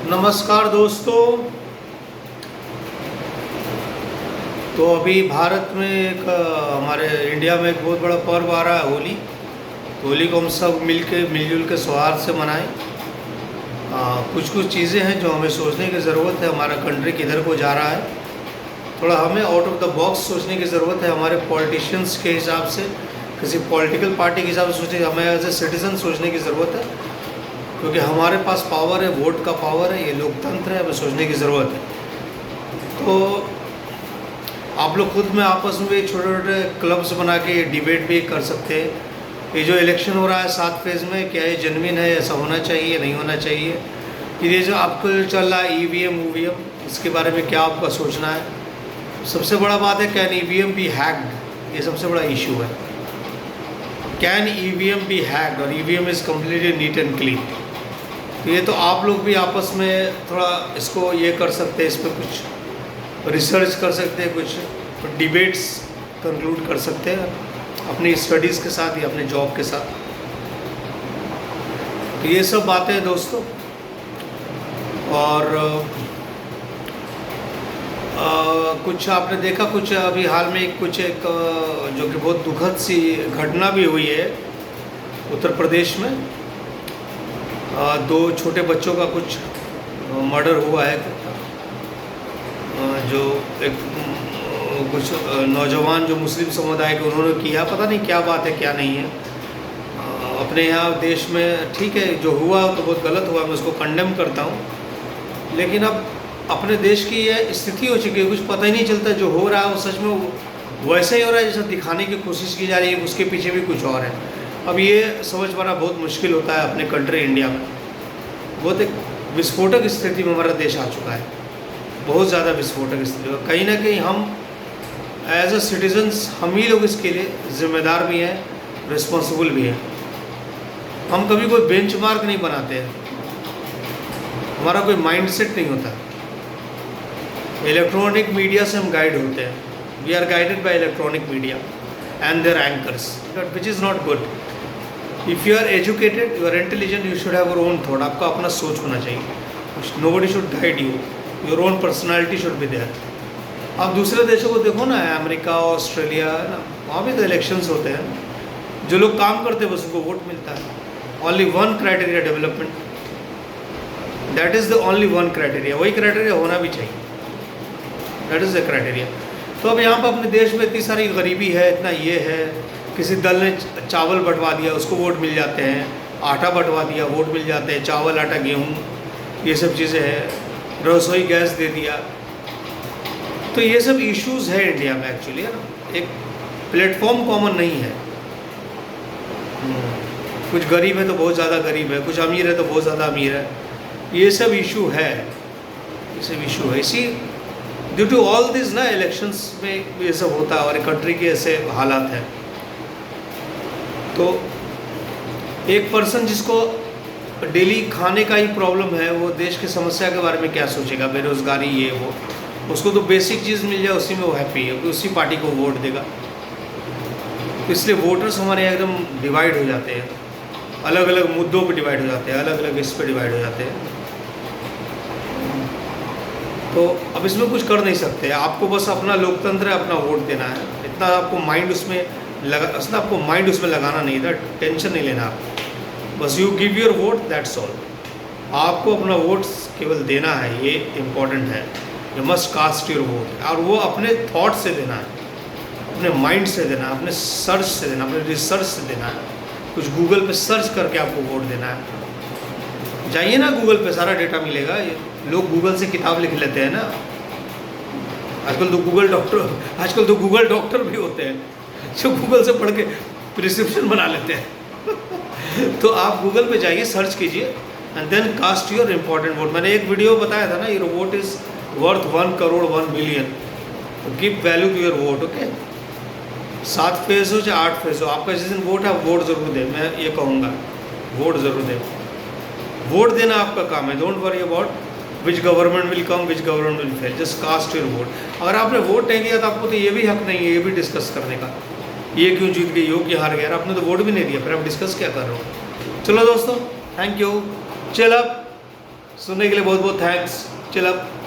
नमस्कार दोस्तों। तो अभी भारत में हमारे इंडिया में एक बहुत बड़ा पर्व आ रहा है, होली। तो होली को हम सब मिलजुल के सौहार्द से मनाएं। कुछ कुछ चीज़ें हैं जो हमें सोचने की ज़रूरत है। हमारा कंट्री किधर को जा रहा है, थोड़ा हमें आउट ऑफ द बॉक्स सोचने की ज़रूरत है। हमारे पॉलिटिशियंस के हिसाब से, किसी पॉलिटिकल पार्टी के हिसाब से सोचने, हमें एज ए सिटीज़न सोचने की ज़रूरत है, क्योंकि हमारे पास पावर है, वोट का पावर है, ये लोकतंत्र है, हमें सोचने की ज़रूरत है। तो आप लोग खुद में आपस में भी छोटे छोटे क्लब्स बना के डिबेट भी कर सकते हैं। ये जो इलेक्शन हो रहा है 7 फेज़ में, क्या ये जेन्युइन है, ऐसा होना चाहिए, नहीं होना चाहिए? ये जो आपको चल रहा है ईवीएम वीवीएम, इसके बारे में क्या आपका सोचना है? सबसे बड़ा बात है, कैन ईवीएम बी हैक्ड? ये सबसे बड़ा इशू है। Can EVM be hacked? और EVM is completely neat and clean. तो ये तो आप लोग भी आपस में थोड़ा इसको ये कर सकते हैं, इस पर कुछ रिसर्च कर सकते हैं, कुछ डिबेट्स कंक्लूड कर सकते हैं अपनी स्टडीज़ के साथ या अपने जॉब के साथ। तो ये सब बातें हैं दोस्तों। और कुछ आपने देखा, कुछ अभी हाल में एक जो कि बहुत दुखद सी घटना भी हुई है उत्तर प्रदेश में। 2 छोटे बच्चों का कुछ मर्डर हुआ है। जो एक कुछ नौजवान जो मुस्लिम समुदाय के उन्होंने किया, पता नहीं क्या बात है क्या नहीं है। अपने यहाँ देश में ठीक है, जो हुआ तो बहुत गलत हुआ, मैं उसको कंडेम करता हूँ। लेकिन अब अपने देश की यह स्थिति हो चुकी है, कुछ पता ही नहीं चलता जो हो रहा है वो सच में वैसा ही हो रहा है जैसा दिखाने की कोशिश की जा रही है, उसके पीछे भी कुछ और है। अब ये समझ पाना बहुत मुश्किल होता है अपने कंट्री इंडिया में। बहुत एक विस्फोटक स्थिति में हमारा देश आ चुका है, बहुत ज़्यादा विस्फोटक स्थिति। कहीं ना कहीं हम एज ए सिटीजन्स, हम ही लोग इसके लिए जिम्मेदार भी हैं, रिस्पॉन्सिबल भी हैं। हम कभी कोई बेंचमार्क नहीं बनाते हैं, हमारा कोई माइंडसेट नहीं होता। इलेक्ट्रॉनिक मीडिया से हम गाइड होते हैं। We are guided by electronic media and their anchors, which is not good. If you are educated, you are intelligent, you should have your own thought. आपका अपना सोच होना चाहिए। Nobody should guide you, your own personality should be there. आप दूसरे देशों को देखो ना, अमेरिका, ऑस्ट्रेलिया ना, वहाँ भी तो इलेक्शंस होते हैं। जो लोग काम करते हैं बस उनको वोट मिलता है। Only one criteria development, that is the only one criteria. वही क्राइटेरिया होना भी चाहिए, दैट इज़ द क्राइटेरिया। तो अब यहाँ पर अपने देश में इतनी सारी गरीबी है, इतना ये है, किसी दल ने चावल बंटवा दिया, उसको वोट मिल जाते हैं। आटा बंटवा दिया, वोट मिल जाते हैं। चावल, आटा, गेहूँ, ये सब चीज़ें हैं। रसोई गैस दे दिया। तो ये सब इश्यूज़ है इंडिया में एक्चुअली, है ना। एक प्लेटफॉर्म कॉमन नहीं है। कुछ गरीब है तो बहुत ज़्यादा गरीब है, कुछ अमीर है तो बहुत ज़्यादा अमीर है। ये सब इशू है, ये सब इशू है। इसी ड्यू टू ऑल दिस ना इलेक्शंस में ये सब होता है और कंट्री के ऐसे हालात हैं। तो एक पर्सन जिसको डेली खाने का ही प्रॉब्लम है, वो देश की समस्या के बारे में क्या सोचेगा? बेरोज़गारी, ये वो, उसको तो बेसिक चीज़ मिल जाए, उसी में वो हैप्पी है, उसी पार्टी को वोट देगा। इसलिए वोटर्स हमारे एकदम डिवाइड हो जाते हैं, अलग अलग मुद्दों पे डिवाइड हो जाते हैं, अलग अलग इस पे डिवाइड हो जाते हैं। तो अब इसमें कुछ कर नहीं सकते। आपको बस अपना लोकतंत्र है, अपना वोट देना है। इतना आपको माइंड उसमें लगाना नहीं था, टेंशन नहीं लेना आप। बस you give your vote, that's all. आपको अपना वोट केवल देना है, ये इम्पॉर्टेंट है। You must cast your vote, और वो अपने थॉट से देना है, अपने माइंड से देना है, अपने सर्च से देना, अपने रिसर्च से देना है। कुछ गूगल पे सर्च करके आपको वोट देना है। जाइए ना गूगल पे, सारा डेटा मिलेगा। लोग गूगल से किताब लिख लेते हैं ना। आजकल तो गूगल डॉक्टर भी होते हैं जो गूगल से पढ़ के प्रिस्क्रिप्शन बना लेते हैं। तो आप गूगल पे जाइए, सर्च कीजिए and then cast your important vote. मैंने एक वीडियो बताया था ना, your vote is worth 1 crore 1 billion. Give value to your vote, okay. 7 phase हो चाहे 8 फेज़ हो, आपका जिस दिन वोट है वोट ज़रूर दें। मैं ये कहूँगा, वोट ज़रूर दें। वोट देना आपका काम है। Don't worry about which government will come, which government will fail, just cast your vote. अगर आपने वोट नहीं दिया तो आपको तो ये भी हक नहीं है ये भी डिस्कस करने का, ये क्यों जीत गई, ये हार गया। आपने तो वोट भी नहीं दिया, फिर आप डिस्कस क्या कर रहे हो? चलो दोस्तों, थैंक यू। चिल अप, सुनने के लिए बहुत बहुत थैंक्स। चल अब